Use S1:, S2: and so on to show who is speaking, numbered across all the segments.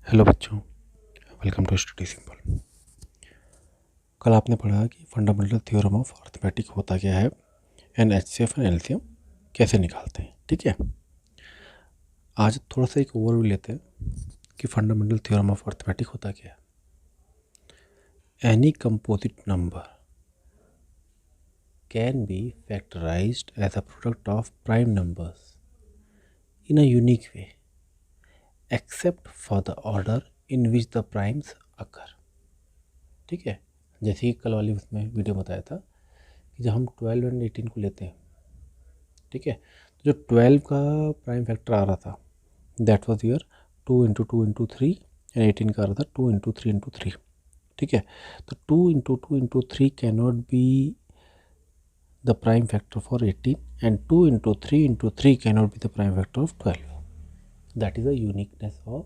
S1: Hello बच्चों, welcome to study simple. कल आपने पढ़ा कि फंडामेंटल थ्योरम ऑफ अर्थमेटिक होता क्या है एंड एचसीएफ एंड एलसीएम कैसे निकालते हैं। ठीक है, आज थोड़ा सा एक ओवरव्यू लेते हैं कि फंडामेंटल थ्योरम ऑफ अर्थमेटिक होता क्या है। Any composite number can be factorised as a product of prime numbers in a unique way except for the order in which the primes occur. ठीक है, जैसे कि कल वाली उसमें वीडियो बताया था कि जब हम 12 एंड 18 को लेते हैं, ठीक है, तो जो 12 का प्राइम फैक्टर आ रहा था दैट वाज योर 2 × 2 × 3 एंड 18 का आ रहा था 2 × 3 × 3। ठीक है, तो 2 × 2 × 3 can not be the prime factor for 18 and 2 × 3 × 3 can not be the prime factor of 12। That is the uniqueness of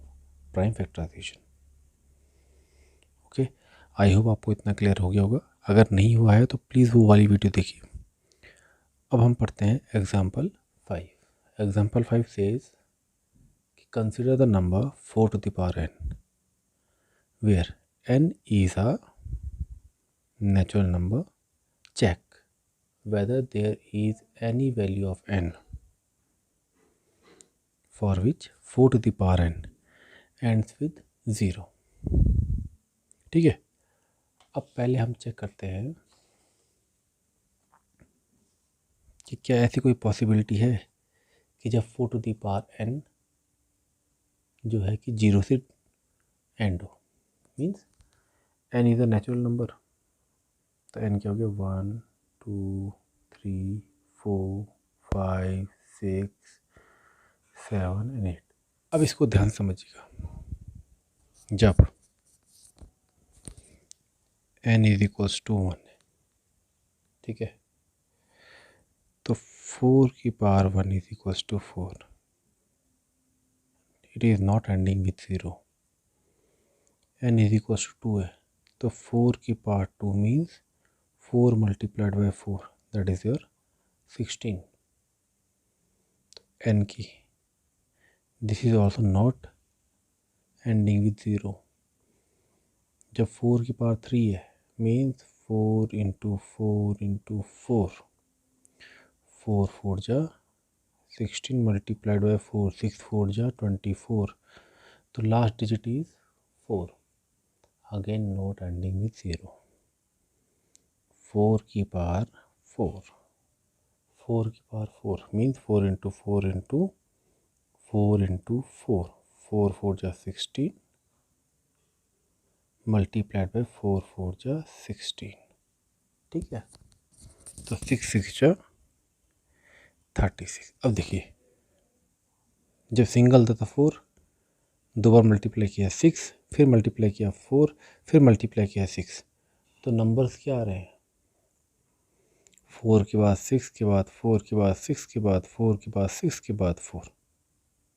S1: prime factorization. Okay, I hope आपको इतना क्लियर हो गया होगा। अगर नहीं हुआ है तो प्लीज़ वो वाली वीडियो देखिए। अब हम पढ़ते हैं example 5। Example 5 says consider the number 4 to the power n, where n is a natural number. Check whether there is any value of n for which 4 to the power n ends with 0. ठीक है, अब पहले हम check करते हैं कि क्या ऐसी कोई पॉसिबिलिटी है कि जब 4 to the power n जो है कि 0 से एंड हो। Means n is a natural number, तो n क्या हो गया 1 2 3 4 5 6 7 एंड 8। अब इसको ध्यान समझिएगा, जब n इज इक्वल्स टू 1, ठीक है, तो 4 की power 1 is equals to 4, it is not ending with 0। n is equals to 2 है, तो 4 की power 2 means 4 multiplied by 4 that is your 16। n की this is also not ending with 0। जब 4 की पावर 3 है मीन्स 4 × 4 × 4, 4 4 जा 16 मल्टीप्लाइड बाई 4, 6 4 जा 24, तो last digit is 4, again not ending with 0। 4 की पावर 4, 4 की पावर 4 मीन्स 4 × 4 × 4 × 4, 4 4 जा 16 मल्टीप्लाइड बाई 4 4 जा 16। ठीक है, तो 6 6 जा 36। अब देखिए, जब सिंगल था 4, दो बार मल्टीप्लाई किया 6, फिर मल्टीप्लाई किया 4, फिर मल्टीप्लाई किया 6, तो नंबर्स क्या आ रहे हैं 4 के बाद 6 के बाद 4 के बाद 6 के बाद 4 के बाद 6 के बाद 4।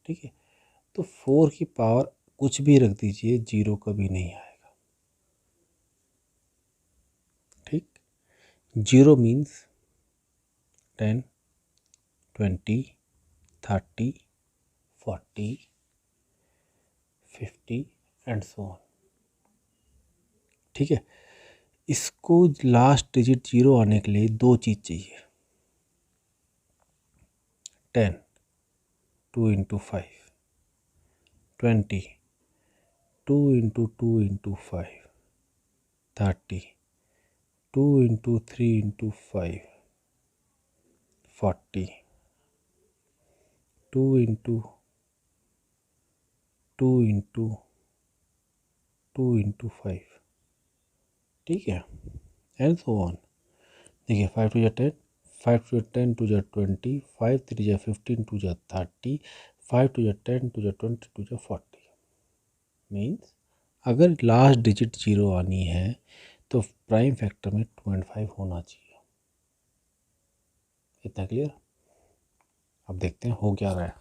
S1: ठीक है, तो 4 की पावर कुछ भी रख दीजिए 0 कभी नहीं आएगा। ठीक, 0 मीन्स 10 20 30 40 50 एंड सो ऑन। ठीक है, इसको लास्ट डिजिट 0 आने के लिए दो चीज़ चाहिए, 10 2 × 5, 20 2 × 2 × 5, 30 2 × 3 × 5, 40 2 × 2 × 2 × 5। ठीक है, एंड सो ऑन। देखिए 5 2 जा 10, 5 2 जा 10 2 जा 20, 5 3 जा 15 2 जा 30, 5 2 जा 10 2 जा 20 2 जा 40। मीन्स अगर लास्ट डिजिट 0 आनी है तो प्राइम फैक्टर में 2.5 होना चाहिए। इतना क्लियर? अब देखते हैं हो क्या रहा है।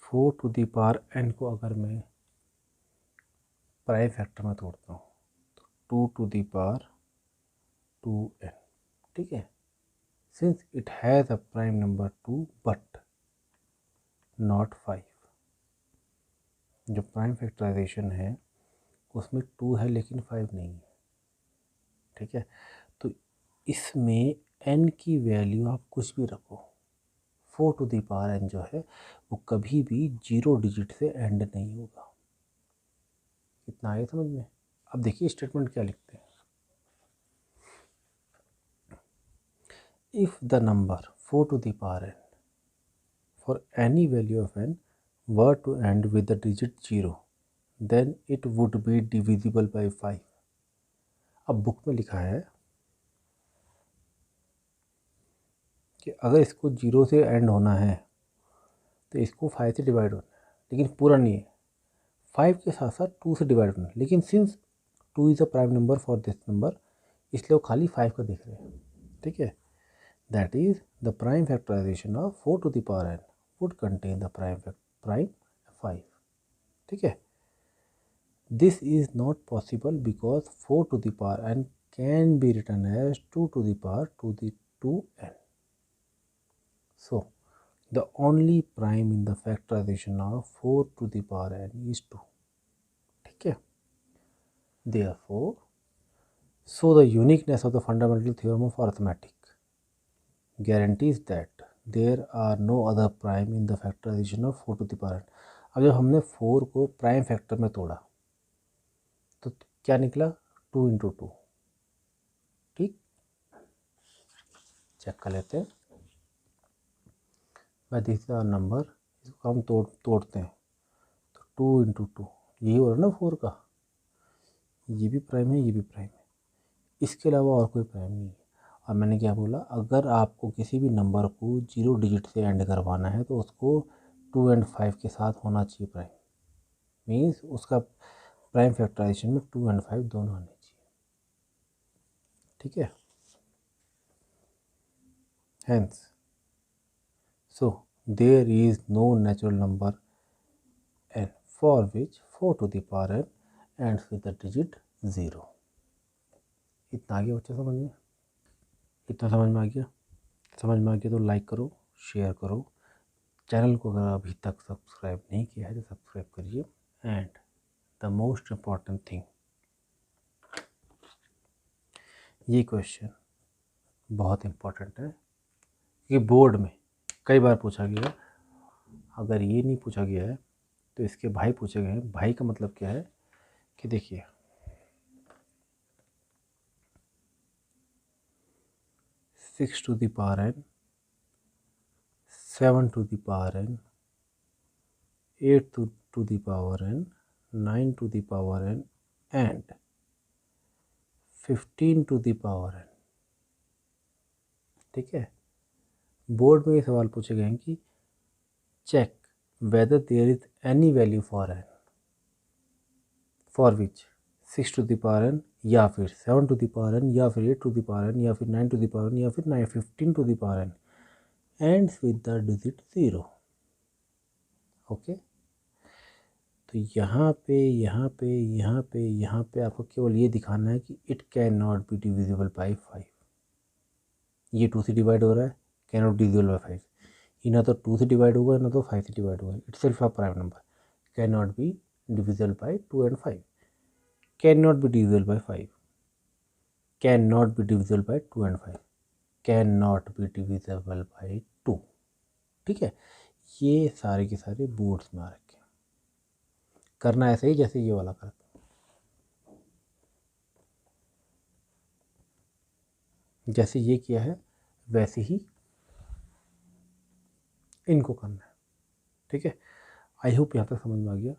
S1: 4 टू दी पावर n को अगर मैं प्राइम फैक्टर में तोड़ता हूँ तो 2 टू दी पावर 2n। ठीक है, since it has a prime number 2 but not 5, जो प्राइम फैक्टराइजेशन है उसमें 2 है लेकिन 5 नहीं है, ठीक है। तो इसमें n की वैल्यू आप कुछ भी रखो, 4 टू द पावर n जो है वो कभी भी 0 डिजिट से एंड नहीं होगा। इतना आया समझ में। अब देखिए स्टेटमेंट क्या लिखते हैं। If the number 4 to the power n for any value of n were to end with the digit 0 then it would be divisible by 5। अब बुक में लिखा है कि अगर इसको 0 से एंड होना है तो इसको 5 से डिवाइड होना है, लेकिन पूरा नहीं है, 5 के साथ साथ 2 से डिवाइड होना है, लेकिन since 2 is a prime number for this number इसलिए वो खाली 5 का देख रहे हैं, ठीक है। That is the prime factorization of 4 to the power n would contain the prime 5, ठीक है। This is not possible because 4 to the power n can be written as 2 to the power 2n। So the only prime in the factorization of 4 to the power n is 2, ठीक है। Therefore, so the uniqueness of the fundamental theorem of arithmetic guarantees that there are no other prime in the factorization of 4 to the power n। अब जब हमने 4 को prime factor में तोड़ा तो क्या निकला, 2 इंटू 2, ठीक। चेक कर लेते हैं। बाय दिस नंबर इसको हम तोड़ते हैं तो 2 इंटू 2 यही हो रहा है ना 4 का, ये भी प्राइम है ये भी प्राइम है, इसके अलावा और कोई प्राइम नहीं है। और मैंने क्या बोला, अगर आपको किसी भी नंबर को 0 डिजिट से एंड करवाना है तो उसको 2 एंड 5 के साथ होना चाहिए प्राइम, मीन्स उसका प्राइम फैक्टराइजेशन में 2 एंड 5 दोनों आने चाहिए, ठीक है। Hence so there is no natural number n for which 4 to the power n ends with the digit 0। इतना आ गया बच्चा समझ में, इतना समझ में आ गया। समझ में आ गया तो लाइक करो, शेयर करो, चैनल को अगर अभी तक सब्सक्राइब नहीं किया है तो सब्सक्राइब करिए। And the most important thing, ये क्वेश्चन बहुत इम्पॉर्टेंट है कि बोर्ड में कई बार पूछा गया। अगर ये नहीं पूछा गया है तो इसके भाई पूछे गए हैं। भाई का मतलब क्या है कि देखिए 6 to the power n, 7 to the power n, 8 to the power n, 9 to the power n and 15 to the power n, ठीक है। बोर्ड में ये सवाल पूछे गए हैं कि check whether there is any value for n for which 6 to the power n या फिर 7 टू द पावर n या फिर 8 टू द पावर n या फिर 9 टू द पावर n या फिर 15 to the power n ends with the digit 0। Okay, तो यहाँ पे आपको केवल ये दिखाना है कि it can not be divisible by 5। ये 2 से डिवाइड हो रहा है, कैन नॉट डिविजिबल बाई 5। ये ना तो 2 से डिवाइड होगा ना तो 5 से डिवाइड होगा। It's self a prime number, can not be divisible by 2 and 5, can not be divisible by 5, can not be divisible by 2 and 5, can not be divisible by 2, ठीक है। ये सारे के सारे बोर्ड्स में आ रखे हैं। करना ऐसे ही जैसे ये वाला करते हैं, जैसे ये किया है वैसे ही इनको करना है, ठीक है। आई होप यहाँ तक समझ में आ गया।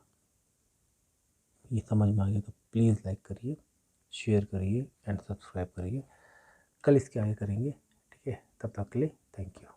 S1: ये समझ में आ गया तो प्लीज़ लाइक करिए, शेयर करिए एंड सब्सक्राइब करिए। कल इसके आगे करेंगे, ठीक है। तब तक के लिए थैंक यू।